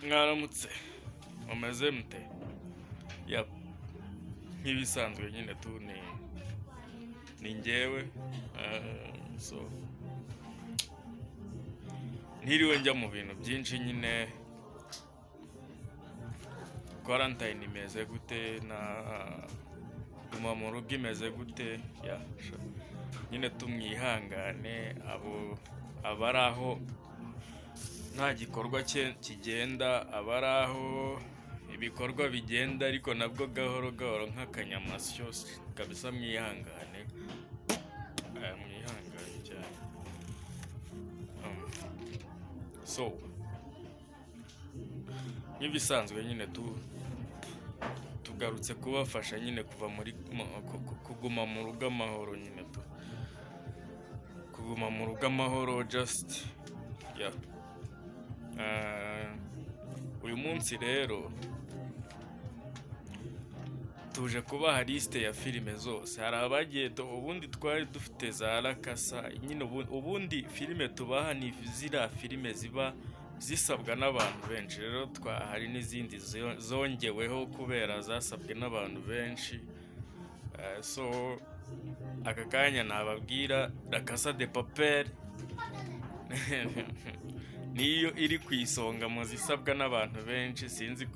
mwaramutse mumeze mute? Nk'ibisanzwe nyine tu ni njyewe, so ntiriwe njya mu bintu byinshi nyine. Quarantine imeze gute, na guma mu rugo imeze gute? Nyine tumwihangane abari aho nta gikorwa kigenda, abari aho ibikorwa bigenda ariko nabwo gahoro gahoro nk'akanyamasyo kabisa. Mwihangane cyane. So nk'ibisanzwe nyine tugarutse kubafasha nyine kuva muri kuguma mu rugo amahoro, nyine kuguma mu rugo amahoro just uyu munsi rero tuje kubaha liste ya filime zose. Hari abagiye ubundi twari dufite za rakasa nyine, ubundi filime tubaha ni ziriya filime ziba zisabwa n'abantu benshi. Rero hari n'izindi zongeweho kubera zasabwe n'abantu benshi. So aka kanya nababwira La Casa de Papel niyo iri ku isonga mu zisabwa n'abantu benshi. Sinzi,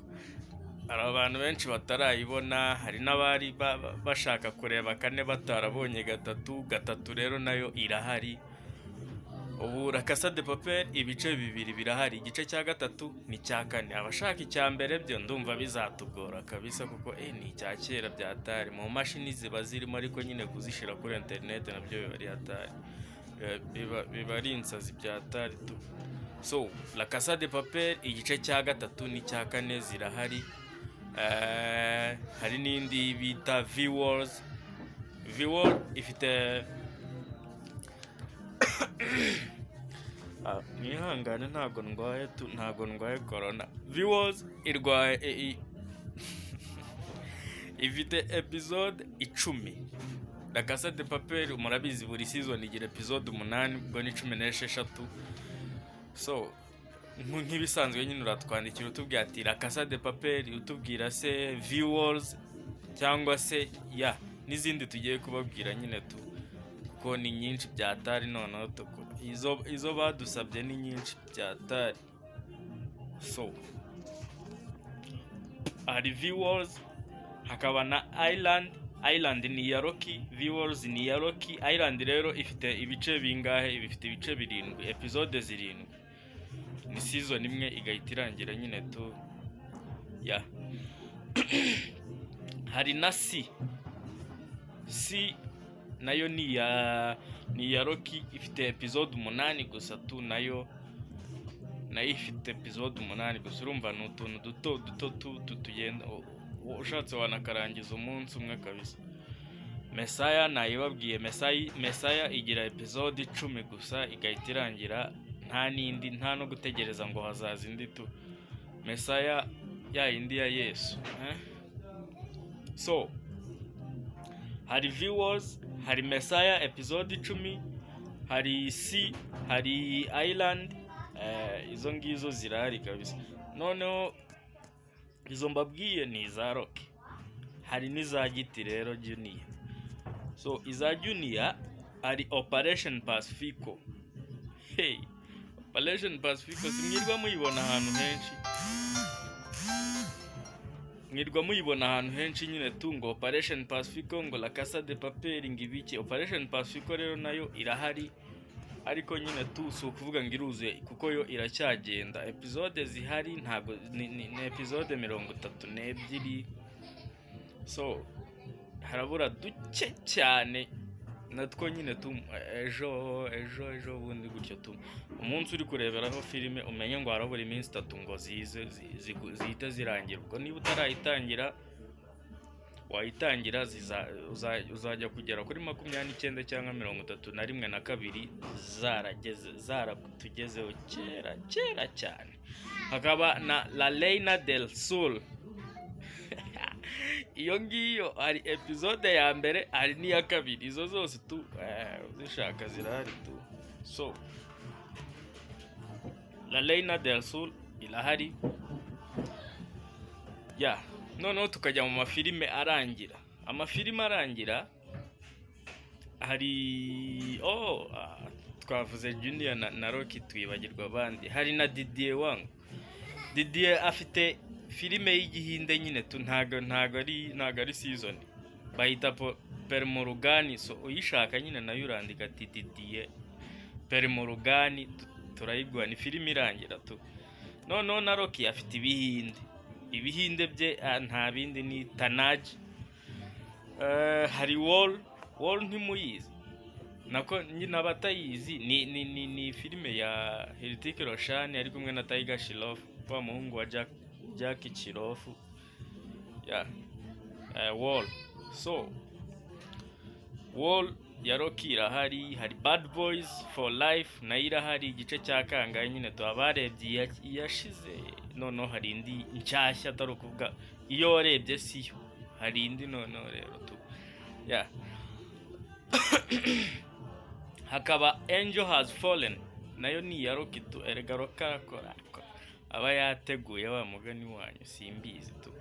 hari abantu benshi batarayibona, hari n'abari bashaka kureba kane batarabonye gatatu rero nayo irahari. Ubu La Casa de Papel ibice bibiri birahari, igice cya gatatu n'icya kane. Abashaka icya mbere byo ndumva bizatugora kabisa, kuko ni icya kera byatari mu mashini ziba zirimo, ariko nyine kuzishira kuri internet nabyo biba ari hatari, biba ari insazi byatari tu. So La Casa de Papel igice cya gatatu n'icya kane zirahari. Hari n'indi bita V-Wars ifite mwihangane ntago ndwaye corona. V-Wars irwaye ifite episode 10. La Casa de Papel murabizi buri season igira episode 8, ubwo ni 16. So nk'ibisanzwe nyine uratwandikira utubwira ati La Casa de Papel, utubwira se V-Wars cyangwa se n'izindi tugiye kubabwira nyine kuko ni nyinshi byatari. Noneho izo badusabye ni nyinshi byatari. So hari V-Wars, hakaba na Island ni iya Rocky, V-Wars ni iya Rocky. Island rero ifite ibice bingahe? Ifite ibice 7, episode 7. Ni season imwe igahita irangira nyine hari na C nayo ni ya Rocky, ifite episode 8 gusa nayo ifite episode 8 gusa. Urumva ni utuntu duto tugenda, ushatse wanakarangiza umunsi umwe kabisa. Messiah nayibabwiye, Messiah igira episode 10 gusa igahita irangira, nta no gutegereza ngo hazaza indi Messiah yindi ya Yesu. So hari V-Wars, hari Messiah episode 10, hari C, hari Island. Izo ngizo zirahari kabisa. Noneho izo mbabwiye ni iza Rocky, hari n'iza Giti rero Junior. So iza Junior hari Operation Pacifico. Operation Pacifico mwirwa muyibona ahantu henshi, nyine ngo Operation Pacifico, ngo La Casa de Papel ngibiki. Operation Pacifico rero nayo irahari, ariko nyine si ukuvuga ngo iruzuye kuko yo iracyagenda. Episode zihari ntago ni episode 32. So harabura duke cyane natwo nyine ejo bundi gutyo umunsi uri kureberaho filime umenye ngo harabura iminsi 3 ngo zihita zirangira. Ubwo niba utarayitangira wayitangira, uzajya kugera kuri 29 cyangwa 32 zaratugezeho kera cyane. Hakaba na La Reina del Sur. Iyo ngiyo hari episode ya mbere, hari n'iya kabiri. Izo zose uzishaka zirahari So La Reina del Sur irahari. Ya, noneho tukajya mu mafilime arangira. Amafilime arangira hari twavuze Junior na Rocky, twibagirwa abandi. Hari na Didier Wang. Didier afite filime y'igihinde nyine ntago ari season. Bayita Permorugani, so uyishaka nyine nayo urandika ati Didier Permorugani, turayigwa, ni filime irangira tu. Noneho na Rocky afite ibihinde bye nta bindi ni Tanaj. Hari Wall ntimuyizi nako nyine abatayizi, ni filime ya Hrithik Roshan ari kumwe na Tiger Shroff, wa muhungu wa Jackie Shroff. Wall. So Wall ya Rocky irahari. Hari Bad Boys for Life nayo irahari, igice cya kangahe nyine tubarebye yashize. Noneho hari indi nshyashya atari ukuvuga iyo warebye siyo, hari indi noneho rero tu. Hakaba Angel Has Fallen nayo ni iya Rocky tu. Erega Rocky arakora aba yateguye wa mugani wanyu simbizi tu.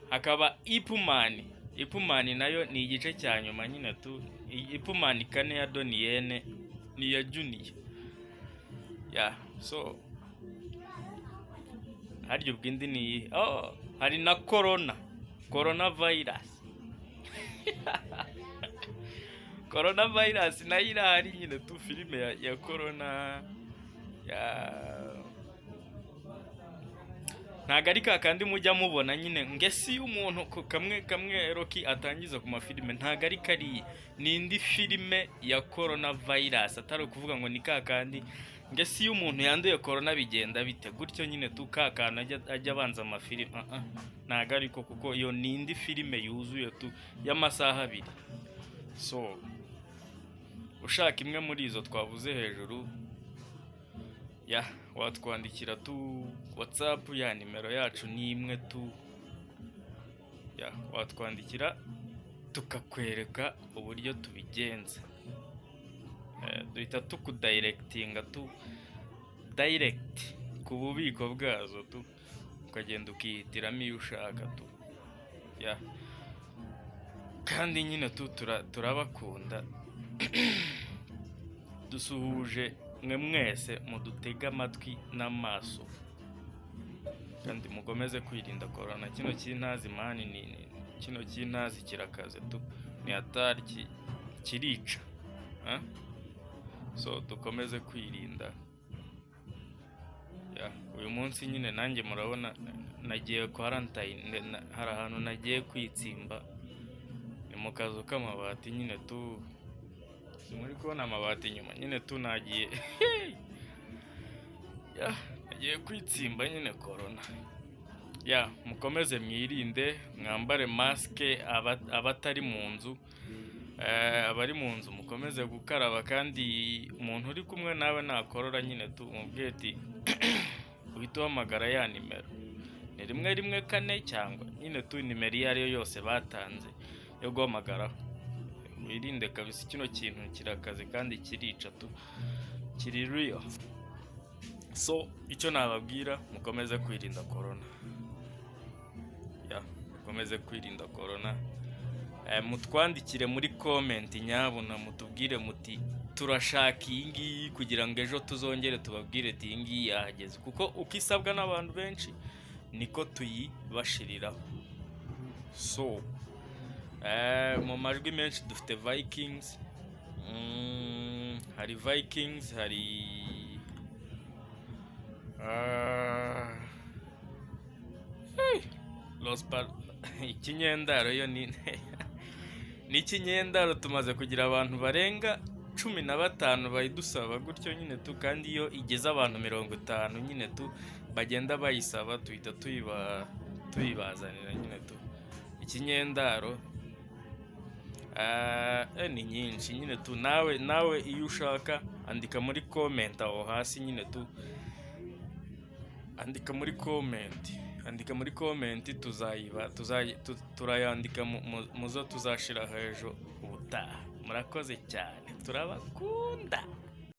Hakaba Ip Man nayo ni igice cya nyuma nyine tu. Ip Man kane ya Donnie ni ya Junior. So hari ubwindi ni hari na Coronavirus. Coronavirus nayo irahari nyine tu, filime ya corona. Ntago ari kakandi mujya mubona nyine ngesi y'umuntu kamwe Rocky atangiza ku mafilime, ntago ari kari, ni indi filime ya Coronavirus, atari kuvuga ngo ni kakandi ngesi y'umuntu yanduye corona bigenda bite gutyo nyine tu, kakana ajya abanza amafilime. Ntago ariko, kuko iyo ni indi filime yuzuye tu y'amasaha 2. So ushaka imwe muri izo twavuze hejuru, watwandikira tu WhatsApp, ya nimero yacu ni imwe tu. Watwandikira tukakwereka uburyo tubigenza. Duhita tukudirectinga tu direct ku bubiko bwazo tu, ukagenda ukihitiramo iyo ushaka tu. Kandi nyine tu turabakunda. Dusuhuje mwe mwese mudutega amatwi n'amaso, kandi mugomeze kwirinda corona. Kino kintazi mani kino kintazi kirakaze tu, ni atari kirica. So dukomeze kwirinda. Uyu munsi nyine nanjye murabona nagiye quarantine, hari ahantu nagiye kwitsimba, ni mu kazu k'amabati nyine tu. Muri kubona amabati inyuma nyine tu, nagiye nagiye kwitsimba nyine corona. Mukomeze mwirinde, mwambare maske abatari mu nzu. Abari mu nzu mukomeze gukaraba, kandi umuntu uri kumwe nawe nakorora nyine tu umubwire ati uhita uhamagara ya nimero, ni 114 cyangwa nyine tu nimero iyo ariyo yose batanze yo guhamagaraho. Wirinde kabisa, kino kintu kirakaze kandi kirica tu, kiri real. So icyo nababwira, mukomeze kwirinda corona. Mukomeze kwirinda corona. Mutwandikire muri comment nyabuna, mutubwire muti turashaka iyi ngiyi, kugira ngo ejo tuzongere tubabwire ati iyi ngiyi yahageze, kuko ukisabwa n'abantu benshi niko tuyibashiriraho. So mu majwi menshi dufite Vikings, hari Vikings, hari ikinyendaro yo ni ikinyendaro. Tumaze kugira abantu barenga 15 bayidusaba gutyo nyine tu, kandi iyo igeze abantu 50 nyine tu bagenda bayisaba, tuhita tuyibazanira nyine tu. Ikinyendaro ni nyinshi nyine tu. Nawe iyo ushaka andika muri comment aho hasi nyine tu, andika muri comment turayandika muzo tuzashira hejuru ubutaha. Murakoze cyane, turabakunda.